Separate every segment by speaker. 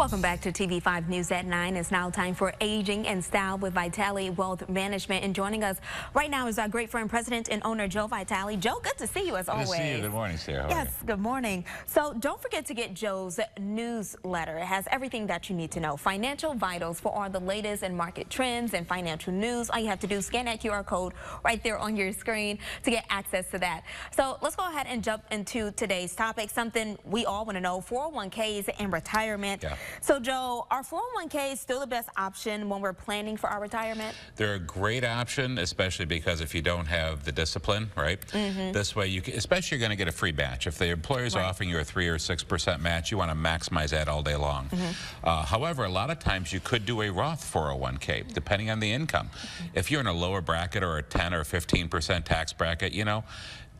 Speaker 1: Welcome back to TV5 News at 9. It's now time for Aging in Style with Vitale Wealth Management. And joining us right now is our great friend, President and owner Joe Vitale. Joe, good to see you as always.
Speaker 2: Good to see you. Good morning, Sarah.
Speaker 1: Yes, good morning. So don't forget to get Joe's newsletter. It has everything that you need to know. Financial vitals for all the latest in market trends and financial news. All you have to do is scan that QR code right there on your screen to get access to that. So let's go ahead and jump into today's topic, something we all want to know, 401ks and retirement.
Speaker 2: Yeah.
Speaker 1: So Joe, are 401ks still the best option when we're planning for our retirement?
Speaker 2: They're a great option, especially because if you don't have the discipline, right? This way, you can, especially you're going to get a free match. If the employer's offering you a 3 or 6% match, you want to maximize that all day long. However, a lot of times you could do a Roth 401k, depending on the income. If you're in a lower bracket or a 10 or 15% tax bracket, you know,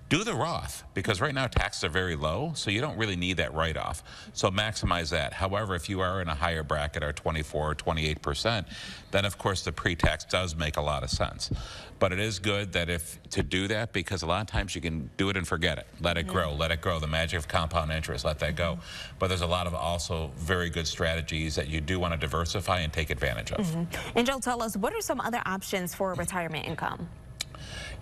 Speaker 2: do the Roth, because right now taxes are very low, so you don't really need that write-off. So maximize that. However, if you are in a higher bracket or 24 or 28%, then of course the pre-tax does make a lot of sense. But it is good that to do that, because a lot of times you can do it and forget it. Let it grow, let it grow. The magic of compound interest, let that go. But there's a lot of also very good strategies that you do want to diversify and take advantage of.
Speaker 1: And Joe, tell us, what are some other options for retirement income?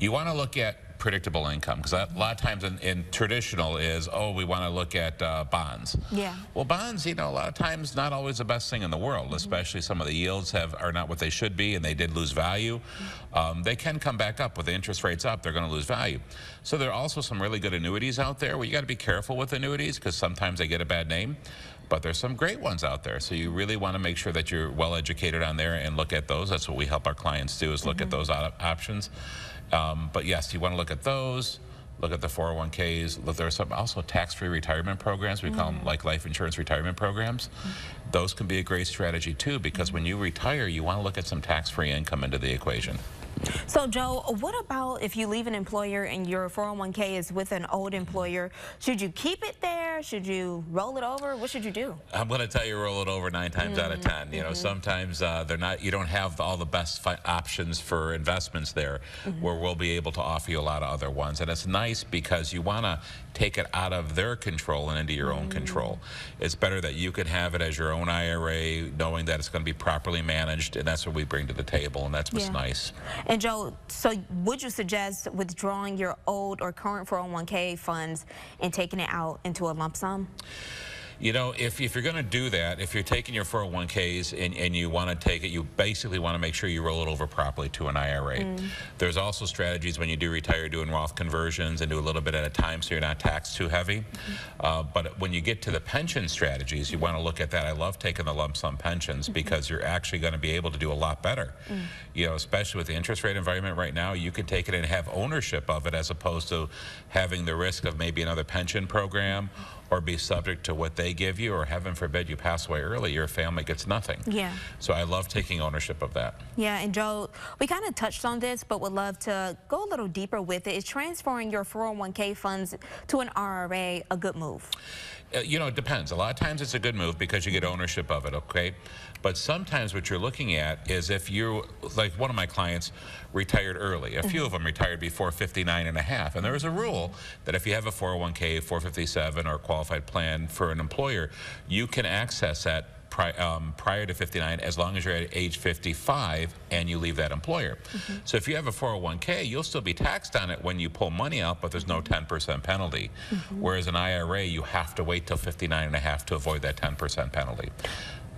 Speaker 2: You want to look at predictable income, because a lot of times in traditional is, oh, we want to look at bonds. Yeah. Well, bonds, you know, a lot of times not always the best thing in the world, especially some of the yields are not what they should be, and they did lose value. They can come back up with the interest rates up, they're going to lose value. So there are also some really good annuities out there where you got to be careful with annuities, because sometimes they get a bad name. But there's some great ones out there, so you really want to make sure that you're well educated on there and look at those. That's what we help our clients do, is look at those options. But yes, you want to look at those, look at the 401ks. Look, there are some also tax-free retirement programs. We call them like life insurance retirement programs. Those can be a great strategy too, because when you retire, you want to look at some tax-free income into the equation.
Speaker 1: So Joe, what about if you leave an employer and your 401k is with an old employer? Should you keep it there? Should you roll it over? What should you do?
Speaker 2: I'm going to tell you, roll it over 9 times out of 10. You know, sometimes they're not. You don't have all the best options for investments there, where we'll be able to offer you a lot of other ones. And it's nice because you want to take it out of their control and into your own control. It's better that you can have it as your own IRA, knowing that it's going to be properly managed, and that's what we bring to the table, and that's what's nice.
Speaker 1: And Joe, so would you suggest withdrawing your old or current 401k funds and taking it out into a lump sum?
Speaker 2: You know, if you're going to do that, if you're taking your 401ks and you want to take it, you basically want to make sure you roll it over properly to an IRA. There's also strategies when you do retire, doing Roth conversions and do a little bit at a time so you're not taxed too heavy. But when you get to the pension strategies, you want to look at that. I love taking the lump sum pensions because you're actually going to be able to do a lot better. You know, especially with the interest rate environment right now, you can take it and have ownership of it as opposed to having the risk of maybe another pension program or be subject to what they give you, or heaven forbid you pass away early, your family gets nothing. Yeah. So I love taking ownership of that.
Speaker 1: Yeah, and Joe, we kind of touched on this, but would love to go a little deeper with it. Is transferring your 401k funds to an IRA a good move?
Speaker 2: You know, it depends. A lot of times it's a good move because you get ownership of it, okay? But sometimes what you're looking at is if you, like one of my clients retired early. A few of them retired before 59 and a half. And there is a rule that if you have a 401k, 457 or a qualified plan for an employer, you can access that prior to 59 as long as you're at age 55 and you leave that employer. So if you have a 401k, you'll still be taxed on it when you pull money out, but there's no 10% penalty. Whereas an IRA, you have to wait till 59 and a half to avoid that 10% penalty.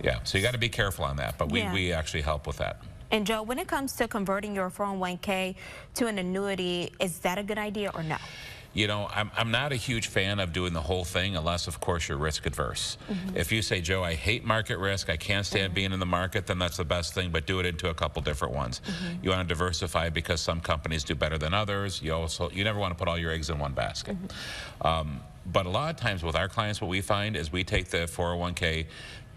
Speaker 2: Yeah, so you got to be careful on that, but we actually help with that.
Speaker 1: And Joe, when it comes to converting your 401k to an annuity, is that a good idea or no?
Speaker 2: You know, I'm not a huge fan of doing the whole thing unless, of course, you're risk adverse. If you say, Joe, I hate market risk, I can't stand being in the market, then that's the best thing, but do it into a couple different ones. You want to diversify because some companies do better than others. You never want to put all your eggs in one basket. But a lot of times with our clients, what we find is we take the 401k,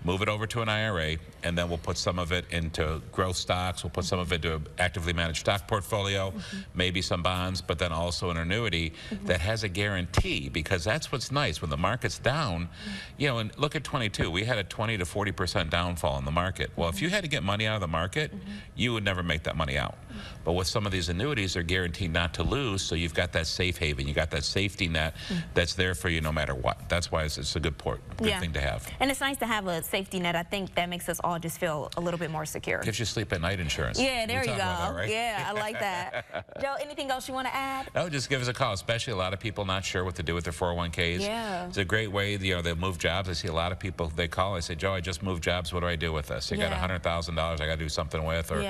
Speaker 2: move it over to an IRA, and then we'll put some of it into growth stocks, we'll put some of it into an actively managed stock portfolio, maybe some bonds, but then also an annuity that has a guarantee, because that's what's nice. When the market's down, you know, and look at 22, we had a 20 to 40% downfall in the market. Well, if you had to get money out of the market, you would never make that money out. But with some of these annuities, they're guaranteed not to lose, so you've got that safe haven, you got that safety net that's there for you no matter what. That's why it's a good thing to have.
Speaker 1: And it's nice to have a safety net. I think that makes us all just feel a little bit more secure.
Speaker 2: Gives you sleep at night insurance.
Speaker 1: Yeah, there you go.
Speaker 2: That, right?
Speaker 1: Yeah, I like that. Joe, anything else you want to add?
Speaker 2: No, just give us a call, especially a lot of people not sure what to do with their 401ks.
Speaker 1: Yeah.
Speaker 2: It's a great way, you know, they move jobs. I see a lot of people, they call, I say, Joe, I just moved jobs. What do I do with this? You got $100,000 I got to do something with, or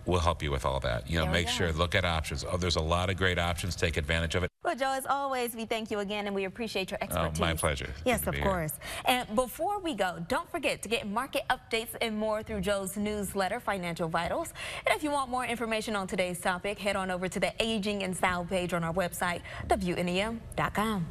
Speaker 2: we'll help you with all that. You know, make sure, look at options. Oh, there's a lot of great options. Take advantage of it.
Speaker 1: Well, Joe, as always, we thank you again, and we appreciate your expertise.
Speaker 2: Oh, my pleasure.
Speaker 1: Yes, of course. And before we go, don't forget to get market updates and more through Joe's newsletter, Financial Vitals. And if you want more information on today's topic, head on over to the Aging in Style page on our website, WNEM.com.